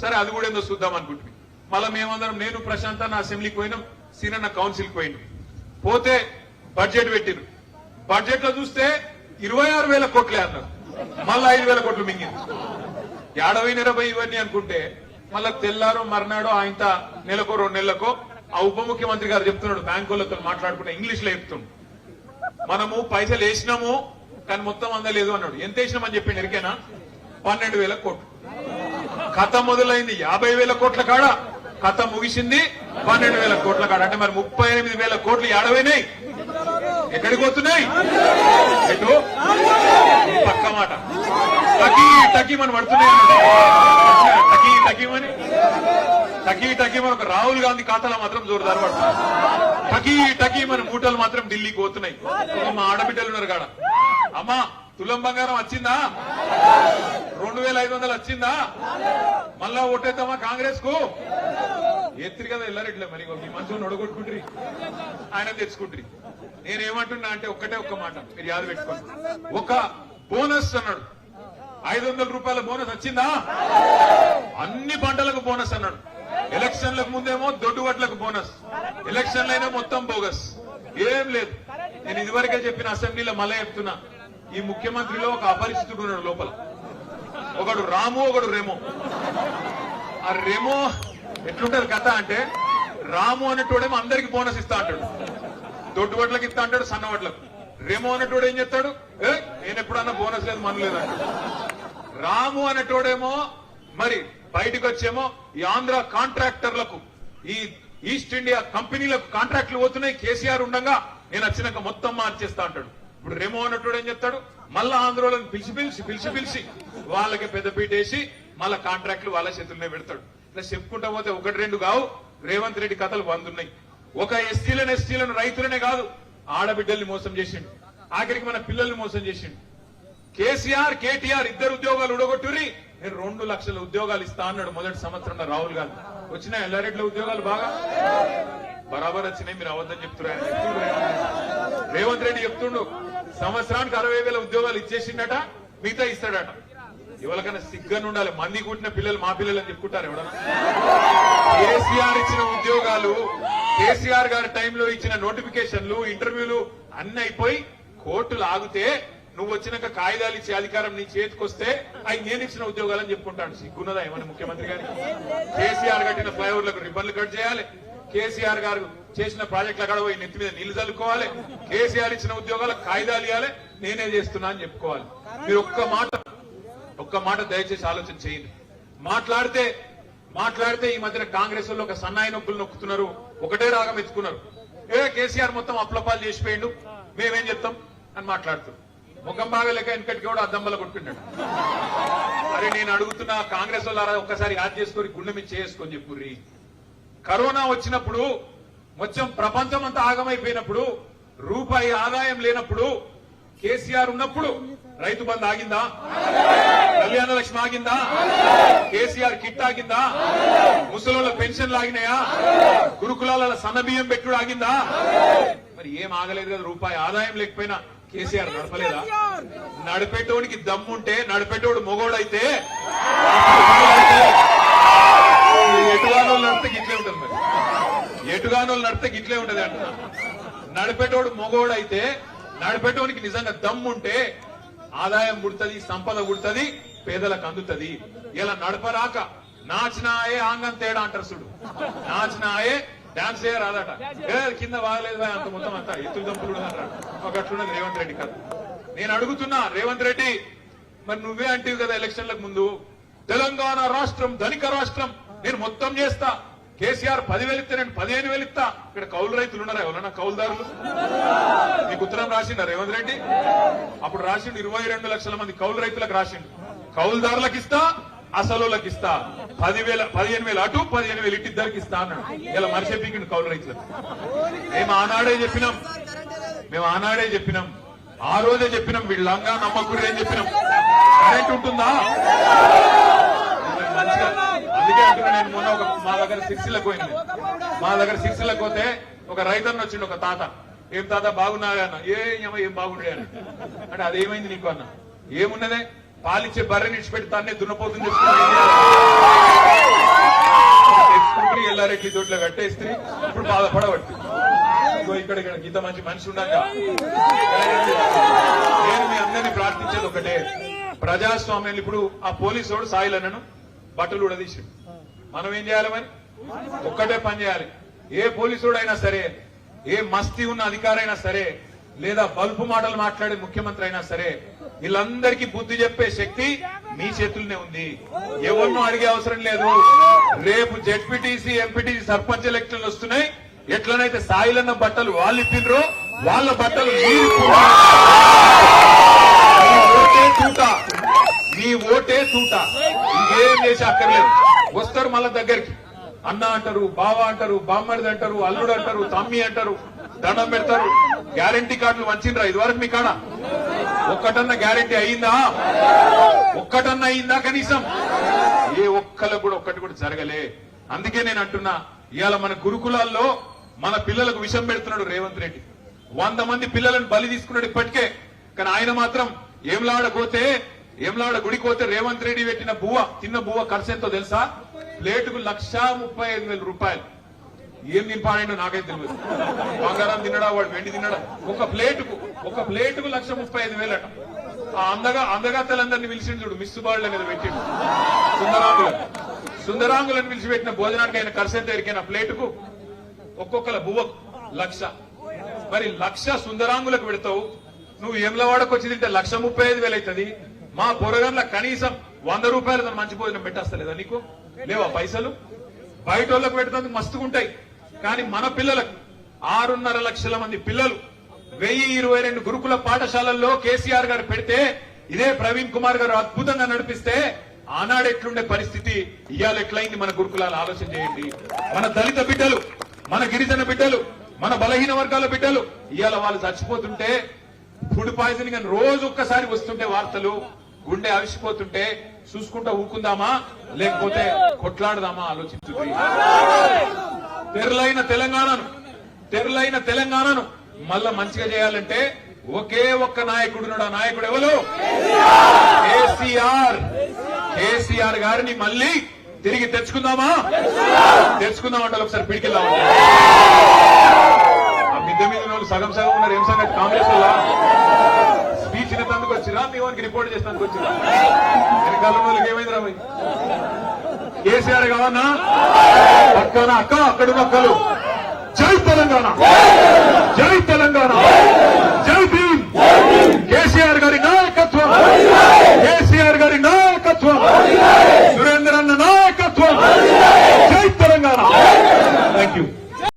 సరే అది కూడా ఏందో చూద్దాం అనుకుంటుంది. మళ్ళీ మేమందరం నేను ప్రశాంత్ అన్న అసెంబ్లీకి పోయినాం, సీనన్న కౌన్సిల్కి పోయినాం. పోతే బడ్జెట్ పెట్టిరు. బడ్జెట్ లో చూస్తే 26,000 కోట్లే అన్నారు. మళ్ళీ 5,000 కోట్లు మింగింది. ఏడవైన ఇవన్నీ అనుకుంటే మళ్ళా తెల్లారో మర్నాడో ఆయన నెలకో 2 నెలలకో ఆ ఉప ముఖ్యమంత్రి గారు చెప్తున్నాడు, బ్యాంకులతో మాట్లాడుకుంటే ఇంగ్లీష్ లో చెప్తున్నాడు, మనము పైసలు వేసినాము కానీ మొత్తం అందలేదు అన్నాడు. ఎంత వేసినామని చెప్పిండు ఎరికేనా? 12,000 కోట్లు. కథ మొదలైంది 50,000 కోట్ల కాడ, కథ ముగిసింది 12,000 కోట్ల కాడ. అంటే మరి 38,000 కోట్లు ఏడవైనాయి, ఎక్కడికి పోతున్నాయి? ఎటు? పక్క మాట టకీ టకీ మనం పడుతున్నాయి. టకీ టకీమని టకీ టకీమని ఒక రాహుల్ గాంధీ ఖాతాలో మాత్రం జోరుదారు పడుతుంది. టకీ టకీమని మూటలు మాత్రం ఢిల్లీకి పోతున్నాయి. మా ఆడబిడ్డలు ఉన్నారు కాడ, అమ్మా తులం బంగారం వచ్చిందా? 2,500 వచ్చిందా? మళ్ళా ఓటేద్దామా కాంగ్రెస్ కు? ఎత్తిరి కదా ఎల్లారెడ్లే. మరి ఈ మంచి నొడగొట్టుకుంటారు, ఆయన తెచ్చుకుంటారు. నేనేమంటున్నా అంటే ఒక్క మాట మీరు యాద పెట్టుకోండి. ఒక బోనస్ అన్నాడు, 500 రూపాయల బోనస్ వచ్చిందా? అన్ని పంటలకు బోనస్ అన్నాడు. ఎలక్షన్లకు ముందేమో దొడ్డుగట్లకు బోనస్, ఎలక్షన్లైనా మొత్తం బోగస్, ఏం లేదు. నేను ఇదివరకే చెప్పిన అసెంబ్లీలో మళ్ళీ చెప్తున్నా, ఈ ముఖ్యమంత్రిలో ఒక అపరిచితుడు ఉన్నాడు లోపల. ఒకడు రాము, ఒకడు రెమో. ఆ రెమో ఎట్లుంటది కథ అంటే, రాము అనేటోడేమో అందరికి బోనస్ ఇస్తా అంటాడు, దొడ్డు వడ్లకు ఇస్తా అంటాడు, సన్న వడ్లకు. రెమో అనేటోడు ఏం చెప్తాడు, నేను ఎప్పుడన్నా బోనస్ లేదు మన లేదంటాడు. రాము అనేటోడేమో మరి బయటకు వచ్చేమో ఈ ఆంధ్ర కాంట్రాక్టర్లకు, ఈ ఈస్ట్ ఇండియా కంపెనీలకు కాంట్రాక్ట్లు పోతున్నాయి, కేసీఆర్ ఉండగా నేను వచ్చినాక మొత్తం మార్చేస్తా అంటాడు. ఇప్పుడు రెమో అన్నట్టు ఏం చెప్తాడు, మళ్ళా ఆంధ్రోలను పిలిచి వాళ్ళకి పెద్దపీట వేసి మళ్ళా కాంట్రాక్ట్లు వాళ్ళ చేతుల్లోనే పెడతాడు. ఇట్లా చెప్పుకుంటా పోతే 1-2 కావు, రేవంత్ రెడ్డి కథలు 100 ఉన్నాయి. ఒక ఎస్టీలను రైతులనే కాదు, ఆడబిడ్డల్ని మోసం చేసిండు, ఆఖరికి మన పిల్లల్ని మోసం చేసిండు. కేసీఆర్ కేటీఆర్ 2 ఉద్యోగాలు ఉడగొట్టురి, నేను 2 లక్షల ఉద్యోగాలు ఇస్తా అన్నాడు మొదటి సంవత్సరంలో రాహుల్ గాంధీ. వచ్చినాయి ఎల్లారెడ్డిలో ఉద్యోగాలు బాగా బరాబర్ వచ్చినాయి. మీరు అవద్దని చెప్తున్నారు. రేవంత్ రెడ్డి చెప్తుండు, సంవత్సరానికి 60,000 ఉద్యోగాలు ఇచ్చేసిండట, మిగతా ఇస్తాడట. ఎవరికైనా సిగ్గని ఉండాలి, మంది కూటిన పిల్లలు మా పిల్లలు అని చెప్పుకుంటారు ఎవడన్నా? కేసీఆర్ ఇచ్చిన ఉద్యోగాలు, కేసీఆర్ గారి టైంలో ఇచ్చిన నోటిఫికేషన్లు, ఇంటర్వ్యూలు అన్ని అయిపోయి కోర్టులు ఆగితే నువ్వు వచ్చినాక కాగితాలు ఇచ్చే అధికారం నీ చేతికొస్తే అవి నేను ఇచ్చిన ఉద్యోగాలని చెప్పుకుంటాడు. సిగ్గున్నదా ఏమన్నా ముఖ్యమంత్రి గారికి? కేసీఆర్ కట్టిన ఫ్లైఓవర్లకు రిబ్బన్లు కట్ చేయాలి, కేసీఆర్ గారు చేసిన ప్రాజెక్టుల కాడ పోయి నెత్తి మీద నీళ్లు చల్లుకోవాలి, కేసీఆర్ ఇచ్చిన ఉద్యోగాలకు కాగితాలు ఇవ్వాలి, నేనే చేస్తున్నా అని చెప్పుకోవాలి. మీరు ఒక్క మాట దయచేసి ఆలోచన చేయండి. మాట్లాడితే ఈ మధ్యన కాంగ్రెస్ వాళ్ళు ఒక సన్నాయి నొక్కులు నొక్కుతున్నారు, ఒకటే రాగం ఎత్తుకున్నారు. కేసీఆర్ మొత్తం అప్లపాలు చేసిపోయిండు, మేమేం చెప్తాం అని మాట్లాడుతున్నాం. ముఖం బాగా లెక్క వెనకటికి కూడా అద్దంబల కొట్టుకుంటాడు. అరే నేను అడుగుతున్నా, కాంగ్రెస్ వాళ్ళారా ఒక్కసారి యాద్ చేసుకొని గుండె మీద చేసుకొని చెప్పుర్రి. కరోనా వచ్చినప్పుడు మొత్తం ప్రపంచం అంతా ఆగమైపోయినప్పుడు, రూపాయి ఆదాయం లేనప్పుడు, కేసీఆర్ ఉన్నప్పుడు రైతు బంధు ఆగిందా? కళ్యాణ లక్ష్మి ఆగిందా? కేసీఆర్ కిట్ ఆగిందా? ముసలోళ్ళ పెన్షన్లు ఆగినాయా? గురుకులాల సన్నబియ్యం పెట్టుడు ఆగిందా? మరి ఏం ఆగలేదు కదా. రూపాయి ఆదాయం లేకపోయినా కేసీఆర్ నడపలేదా? నడిపేటోడికి దమ్ముంటే, నడిపేటోడు మొగోడైతే, ఎటుగానోళ్ళు నడితే గిట్లే ఉంటుంది. మరి ఎటుగానోళ్ళు నడితే గిట్లే ఉంటది అంటున్నా. నడిపేటోడు మొగోడైతే, నడిపేటోనికి నిజంగా దమ్ముంటే ఆదాయం పుడుతుంది, సంపద పుడుతుంది, పేదలకు అందుతుంది. ఇలా నడపరాక నాచినాయే ఆంగం తేడా అంటారు చూడు, నాచినాయే డాన్స్ చేయరాదట. కింద బాగలేదు అంత మొత్తం అంతా ఎత్తులు దంపులు అంటారు. ఒకట్లున్నది రేవంత్ రెడ్డి కథ. నేను అడుగుతున్నా రేవంత్ రెడ్డి, మరి నువ్వే అంటివి కదా ఎలక్షన్లకు ముందు, తెలంగాణ రాష్ట్రం ధనిక రాష్ట్రం, నేను మొత్తం చేస్తా, కేసీఆర్ 10,000 ఇస్తే నేను 15,000 ఇస్తా. ఇక్కడ కౌలు రైతులు ఉన్నారా ఎవరన్నా? కౌలుదారులు మీకు ఉత్తరం రాసిండ రేవంత్ రెడ్డి? అప్పుడు రాసిండు 22 లక్షల మంది కౌలు రైతులకు రాసిండు. కౌలుదారులకు ఇస్తా, అసలులకు ఇస్తా, 15,000 అటు 15,000 ఇటు ఇద్దరికి ఇస్తా అన్నాడు. ఇలా మరిచెప్పిండు కౌలు రైతులకు. మేము ఆనాడే చెప్పినాం, ఆ రోజే చెప్పినాం, వీళ్ళంగా నమ్మకూడదు అని చెప్పినాం. కరెంట్ ఉంటుందా? అందుకే అంటున్నా నేను. మొన్న మా దగ్గర సిరిసిల్లకు పోతే ఒక రైతన్న వచ్చిండు, ఒక తాత. ఏం తాత బాగున్నావా అన్న? ఏం బాగుండే అన్న. అంటే అదేమైంది నీకు అన్న? ఏమున్నదే, పాలిచ్చే బర్రెని ఇచ్చిపెట్టి తానే దున్నపోతుంది. గడ్డి దొడ్లో కట్టేస్తే ఇప్పుడు బాధపడబట్టి ఇక్కడ ఇంత మంచి మనిషి ఉండగా నేను మీ అందరినీ ప్రార్థించేది ఒకటే, ప్రజాస్వామ్యం. ఇప్పుడు ఆ పోలీసు సాయిలన్నను బట్టలు ఉడదీసి మనం ఏం చేయాలి మరి? ఒక్కటే పని చేయాలి. ఏ పోలీసుడైనా సరే, ఏ మస్తీ ఉన్న అధికారైనా సరే, లేదా బల్పు మాటలు మాట్లాడే ముఖ్యమంత్రి అయినా సరే, వీళ్ళందరికీ బుద్ధి చెప్పే శక్తి మీ చేతుల్లోనే ఉంది. ఎవరినో అడిగే అవసరం లేదు. రేపు జెడ్పీటీసీ, ఎంపీటీసీ, సర్పంచ్ ఎలక్షన్లు వస్తున్నాయి. ఎట్లనైతే సాయిలన్న బట్టలు వాళ్ళు ఇప్పినరో వాళ్ళ బట్టలు మీ ఓటే తూట. ఇంకేం చేసి అక్కర్లేదు. వస్తారు మళ్ళా దగ్గరికి, అన్న అంటారు, బావ అంటారు, బామ్మడిది అంటారు, అల్లుడు అంటారు, తమ్మి అంటారు, దండం పెడతారు. గ్యారంటీ కార్డులు వంచిండ్రా ఇదివరకు మీ కాడ? ఒక్కటన్నా గ్యారంటీ అయిందా? ఒక్కటన్నా అయిందా కనీసం? ఏ ఒక్కళ్ళకు కూడా ఒక్కటి కూడా జరగలే. అందుకే నేను అంటున్నా, ఇవాళ మన గురుకులాల్లో మన పిల్లలకు విషం పెడుతున్నాడు రేవంత్ రెడ్డి. 100 మంది పిల్లలను బలి తీసుకున్నాడు ఇప్పటికే. కానీ ఆయన మాత్రం ఏమలాడపోతే, ఏమలాడ గుడికోతే రేవంత్ రెడ్డి పెట్టిన బువ్వ, తిన్న బువ్వ ఖర్చు ఎంతో తెలుసా? ప్లేటుకు 1,35,000 రూపాయలు. ఏం తింపాడో నాకైతే తెలియదు. బంగారం తినడా వాడు, వెండి తినడా? ఒక ప్లేటుకు 1,35,000 అట. ఆ అందగాతలందరినీ పిలిచిండు చూడు, మిస్సు బాళ్ళ మీద పెట్టిండు. సుందరాంగులను పిలిచిపెట్టిన భోజనానికి ఆయన ఖర్చు ఎంత ఎరికైనా? ప్లేటుకు ఒక్కొక్కల బువ్వకు 1,00,000. మరి 1,00,000 సుందరాంగులకు పెడతావు, నువ్వు ఏమలవాడకు వచ్చి తింటే 1,35,000 అవుతుంది. మా పొరగంలో కనీసం 100 రూపాయలు మంచి భోజనం పెట్టేస్తలేదా నీకు? లేవా పైసలు? బయట వాళ్ళకు పెట్టడానికి మస్తుగుంటాయి. కానీ మన పిల్లలకు 6.5 లక్షల మంది పిల్లలు 1022 గురుకుల పాఠశాలల్లో కేసీఆర్ గారు పెడితే, ఇదే ప్రవీణ్ కుమార్ గారు అద్భుతంగా నడిపిస్తే ఆనాడు ఎట్లుండే పరిస్థితి, ఇవాళ ఎట్లయింది మన గురుకులాలు ఆలోచన చేయండి. మన దళిత బిడ్డలు, మన గిరిజన బిడ్డలు, మన బలహీన వర్గాల బిడ్డలు ఇవాళ వాళ్ళు చచ్చిపోతుంటే, ఫుడ్ పాయిజనింగ్ అని రోజు ఒక్కసారి వస్తుంటే వార్తలు, గుండె అవిసిపోతుంటే చూసుకుంటా ఊకుందామా లేకపోతే కొట్లాడదామా ఆలోచించుతుంది. తెరలైన తెలంగాణను మళ్ళా మంచిగా చేయాలంటే ఒకే ఒక్క నాయకుడున్నాడు. ఆ నాయకుడు ఎవరు? కేసీఆర్ గారిని మళ్ళీ తిరిగి తెచ్చుకుందామంటే ఒకసారి పిడికిద్దామంటే. ఆ మిద్దె మీద సగం ఉన్నారు. ఏం సంగతి? కాంగ్రెస్ వల్ల స్పీచ్ ఇన్నందుకు వచ్చిరా, మీ వానికి రిపోర్ట్ చేసినందుకు వచ్చిరా? వెనకాల వాళ్ళకి ఏమైందిరా? కేసీఆర్ కావన్నా పక్కన అక్క, అక్కడున్న అక్కలు జై తెలంగాణ, జై తెలంగాణ, జై భీమ్. కేసీఆర్ గారి నాయకత్వం, కేసీఆర్ గారి నాయకత్వం, సురేందర్ అన్న నాయకత్వం, జై తెలంగాణ. Thank you.